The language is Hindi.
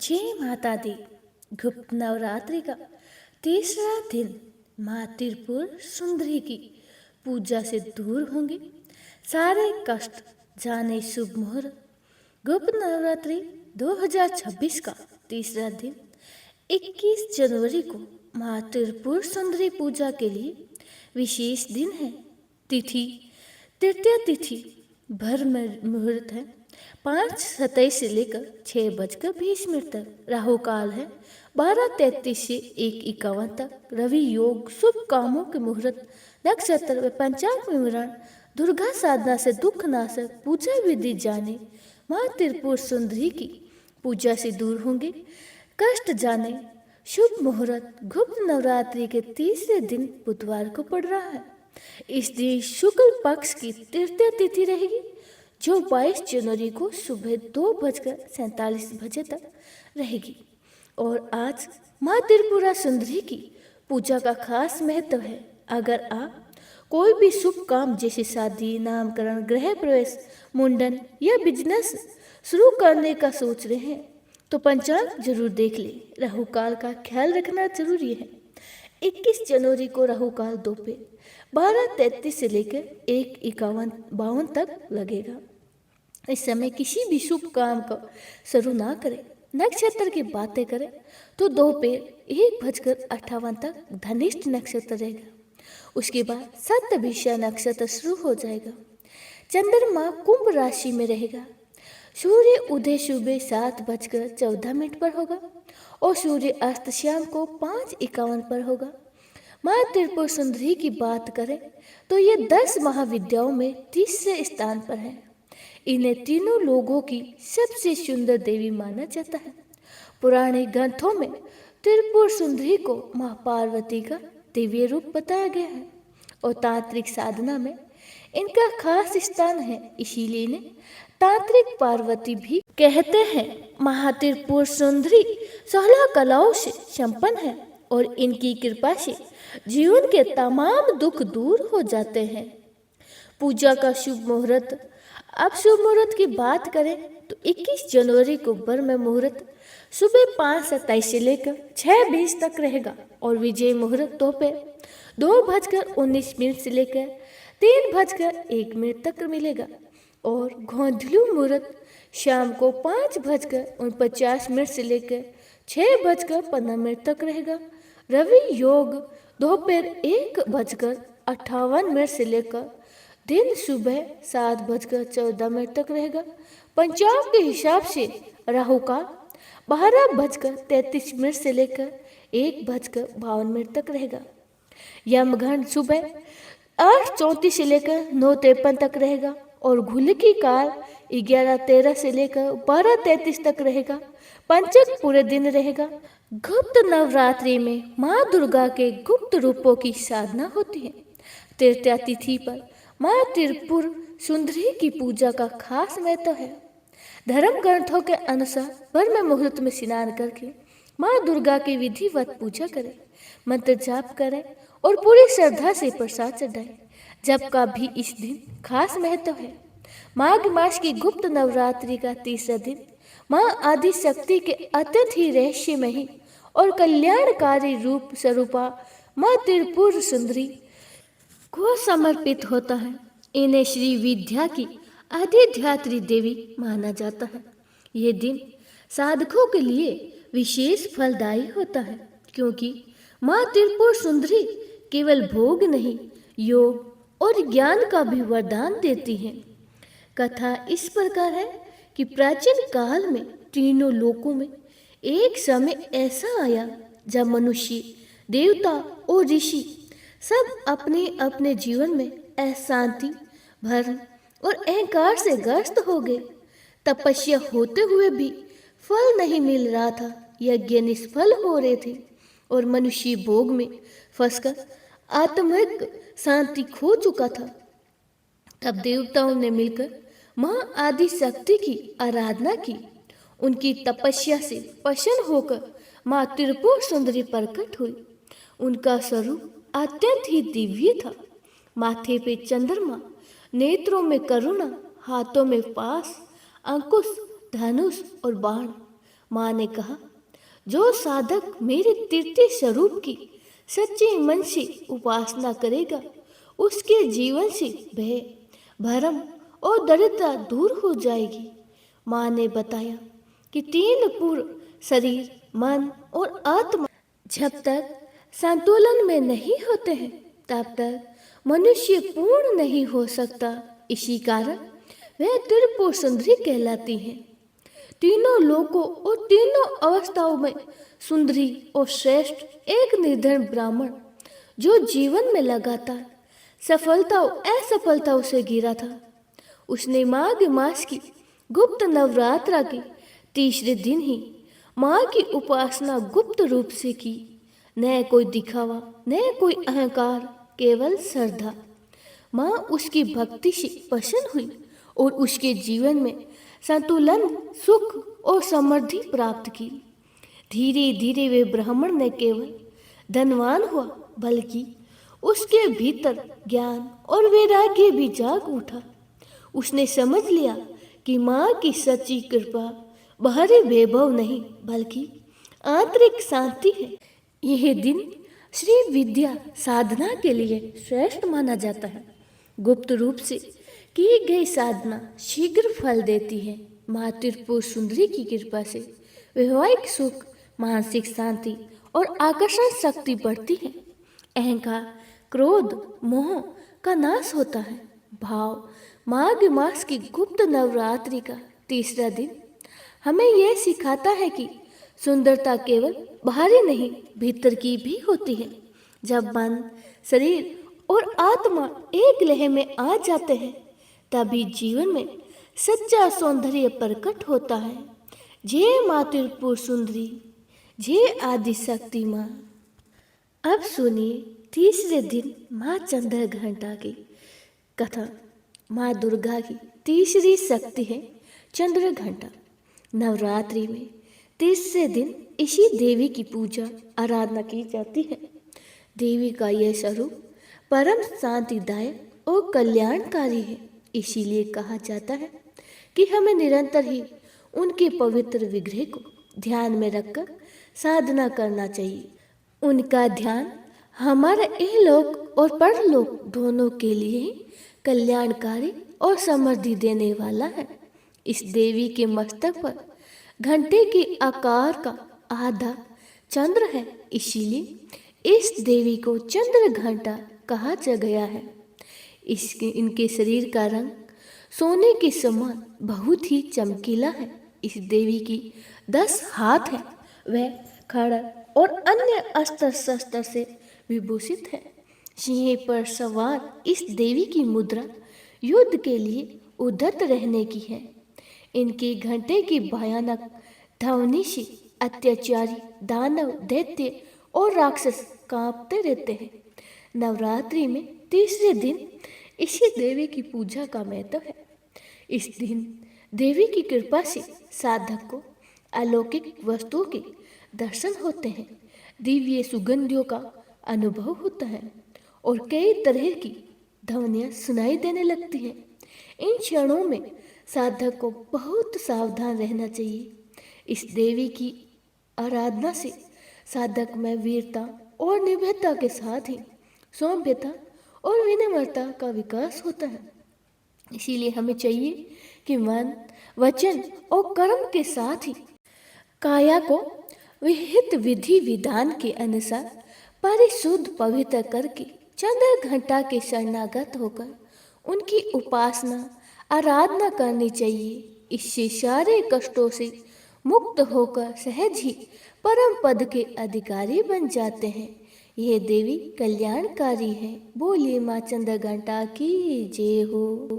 जय माता दी। गुप्त नवरात्रि का तीसरा दिन माँ त्रिपुर सुंदरी की पूजा से दूर होंगे सारे कष्ट, जाने शुभ मुहूर्त। गुप्त नवरात्रि 2026 का तीसरा दिन 21 जनवरी को माँ त्रिपुर सुंदरी पूजा के लिए विशेष दिन है। तिथि तृतीया तिथि भर में मुहूर्त है 5:27 से लेकर 6:20 तक। राहु काल है 12:33 से 1:51 तक। रवि योग शुभ कामों के मुहूर्त। नक्षत्र व पंचांग विवरण। दुर्गा साधना से दुख नाशक पूजा विधि जाने। माँ त्रिपुर सुंदरी की पूजा से दूर होंगे कष्ट जाने। शुभ मुहूर्त गुप्त नवरात्रि के तीसरे दिन बुधवार को पड़ रहा है। इस दिन शुक्ल पक्ष की तृतीया तिथि रहेगी जो 22 जनवरी को सुबह 2:47 तक रहेगी। और आज माँ त्रिपुरा सुंदरी की पूजा का खास महत्व है। अगर आप कोई भी शुभ काम जैसे शादी, नामकरण, गृह प्रवेश, मुंडन या बिजनेस शुरू करने का सोच रहे हैं तो पंचांग जरूर देख लें। राहु काल का ख्याल रखना जरूरी है। 21 जनवरी को राहु काल दोपहर 12:33 से लेकर 1:52 तक लगेगा। इस समय किसी भी शुभ काम को शुरू ना करें। नक्षत्र की बातें करें तो दोपहर 1:58 तक धनिष्ठ नक्षत्र रहेगा। उसके बाद शतभिषा नक्षत्र शुरू हो जाएगा। चंद्रमा कुंभ राशि में रहेगा। सूर्य उदय सुबह 7:14 पर होगा और सूर्य अस्त शाम को 5:51 पर होगा। माँ त्रिपुर सुंदरी की बात करें तो ये 10 महाविद्याओं में तीसरे स्थान पर है। इन्हें तीनों लोगों की सबसे सुंदर देवी माना जाता है। पुराने ग्रंथों में त्रिपुर सुंदरी को माँ पार्वती का दिव्य रूप बताया गया है और तांत्रिक साधना में इनका खास स्थान है, इसीलिए इन्हें तांत्रिक पार्वती भी कहते हैं। माँ त्रिपुर सुंदरी 16 कलाओं से संपन्न है और इनकी कृपा से जीवन के तमाम दुख दूर हो जाते हैं। पूजा का शुभ मुहूर्त। अब शुभ मुहूर्त की बात करें तो 21 जनवरी को ब्रह्म मुहूर्त सुबह 5:27 से लेकर 6:20 तक रहेगा और विजय मुहूर्त दोपहर 2:19 से लेकर 3:01 तक मिलेगा और गोंधलू मुहूर्त शाम को 5:49 से लेकर 6:15 तक रहेगा। रवि योग दोपहर 1:58 से लेकर दिन सुबह 7:14 तक रहेगा। पंचांग के हिसाब से राहु काल 12:33 से लेकर 1:52 तक रहेगा। यमगंड सुबह 8:34 से लेकर 9:53 तक रहेगा और घुलिकी काल 11:13 से लेकर 12:33 तक रहेगा। पंचक पूरे दिन रहेगा। गुप्त नवरात्रि में माँ दुर्गा के गुप्त रूपों की साधना होती है। तृतीया तिथि पर माँ त्रिपुर सुंदरी की पूजा का खास महत्व है। धर्म ग्रंथों के अनुसार ब्रह्म मुहूर्त में स्नान करके माँ दुर्गा की विधिवत पूजा करें, मंत्र जाप करें और पूरी श्रद्धा से प्रसाद चढ़ाएं। जप का भी इस दिन खास महत्व है। माघ मास की गुप्त नवरात्रि का तीसरा दिन माँ आदि शक्ति के अत्यंत ही रहस्यमयी और कल्याणकारी रूप स्वरूपा माँ त्रिपुर सुंदरी को समर्पित होता है। इन्हें श्री विद्या की अधिष्ठात्री देवी माना जाता है। यह दिन साधकों के लिए विशेष फलदायी होता है क्योंकि माँ त्रिपुर सुंदरी केवल भोग नहीं, योग और ज्ञान का भी वरदान देती हैं। कथा इस प्रकार है कि प्राचीन काल में तीनों लोकों में एक समय ऐसा आया जब मनुष्य, देवता और ऋषि सब अपने अपने जीवन में अशांति, भ्रम और अहंकार से ग्रस्त हो गए। तपस्या होते हुए भी फल नहीं मिल रहा था। यज्ञ निष्फल हो रहे थे और मनुष्य भोग में फंसकर आत्मिक शांति खो चुका था। तब देवताओं ने मिलकर माँ आदि शक्ति की आराधना की। उनकी तपस्या से प्रसन्न होकर माँ त्रिपुर सुंदरी प्रकट हुई। उनका स्वरूप अत्यंत ही दिव्य था। माथे पे चंद्रमा, नेत्रों में करुणा, हाथों में पास, अंकुश, धनुष और बाण। माँ ने कहा, जो साधक मेरे तृतीय स्वरूप की सच्चे मन से उपासना करेगा, उसके जीवन से भय, भरम और दरिद्रता दूर हो जाएगी। माँ ने बताया कि तीन पूर्व शरीर, मन और आत्मा जब तक संतुलन में नहीं होते हैं, तब तक मनुष्य पूर्ण नहीं हो सकता। इसी कारण वह त्रिपुर सुंदरी कहलाती हैं। तीनों लोकों और तीनों अवस्थाओं में सुंदरी और श्रेष्ठ एक निर्धन ब्राह्मण, जो जीवन में लगातार सफलताओं असफलताओं से घिरा था, उसने माघ मास की गुप्त नवरात्रा के तीसरे दिन ही माँ की उपासना गुप्त रूप से की। न कोई दिखावा, न कोई अहंकार, केवल श्रद्धा। माँ उसकी भक्ति से प्रसन्न हुई और उसके जीवन में संतुलन, सुख और समृद्धि प्राप्त की। धीरे धीरे वे ब्राह्मण न केवल धनवान हुआ, बल्कि उसके भीतर ज्ञान और वैराग्य भी जाग उठा। उसने समझ लिया कि माँ की सच्ची कृपा बाहरी वैभव नहीं, बल्कि आंतरिक शांति है। यह दिन श्री विद्या साधना के लिए श्रेष्ठ माना जाता है। गुप्त रूप से की गई साधना शीघ्र फल देती है। माँ त्रिपुर सुंदरी की कृपा से वैवाहिक सुख, मानसिक शांति और आकर्षण शक्ति बढ़ती है। अहंकार, क्रोध, मोह का नाश होता है। भाव माघ मास की गुप्त नवरात्रि का तीसरा दिन हमें यह सिखाता है कि सुंदरता केवल बाहरी नहीं, भीतर की भी होती है। जब मन, शरीर और आत्मा एक लय में आ जाते हैं, तभी जीवन में सच्चा सौंदर्य प्रकट होता है। जय माँ त्रिपुर सुंदरी, जय आदि शक्ति माँ। अब सुनिए तीसरे दिन माँ चंद्र घंटा की कथा। माँ दुर्गा की तीसरी शक्ति है चंद्र घंटा। नवरात्रि में तीसरे दिन इसी देवी की पूजा आराधना की जाती है। देवी का यह स्वरूप परम शांतिदायक और कल्याणकारी है। इसीलिए कहा जाता है कि हमें निरंतर ही उनके पवित्र विग्रह को ध्यान में रखकर साधना करना चाहिए। उनका ध्यान हमारे इहलोक और परलोक दोनों के लिए कल्याणकारी और समृद्धि देने वाला है। इस देवी के मस्तक पर घंटे के आकार का आधा चंद्र है, इसीलिए इस देवी को चंद्र घंटा कहा गया है। इनके शरीर का रंग सोने के समान बहुत ही चमकीला है। इस देवी की 10 हाथ हैं। वह खड़ग और अन्य अस्त्र शस्त्र से विभूषित है। सिंह पर सवार इस देवी की मुद्रा युद्ध के लिए उद्धत रहने की है। इनके घंटे की भयानक ध्वनि से अत्याचारी दानव, दैत्य और राक्षस कांपते रहते हैं। नवरात्रि में तीसरे दिन इसी देवी की पूजा का महत्व है। इस दिन देवी की कृपा से साधक को अलौकिक वस्तुओं के दर्शन होते हैं, दिव्य सुगंधियों का अनुभव होता है और कई तरह की ध्वनियाँ सुनाई देने लगती हैं। इन क्षणों में साधक को बहुत सावधान रहना चाहिए। इस देवी की आराधना से साधक में वीरता और निर्भयता के साथ ही सौम्यता और विनम्रता का विकास होता है। इसीलिए हमें चाहिए कि मन, वचन और कर्म के साथ ही काया को विहित विधि विधान के अनुसार परिशुद्ध पवित्र करके चंद्र घंटा के शरणागत होकर उनकी उपासना आराधना करनी चाहिए। इससे सारे कष्टों से मुक्त होकर सहज ही परम पद के अधिकारी बन जाते हैं। यह देवी कल्याणकारी है। बोलिए माँ चंद्र घंटा की जय हो।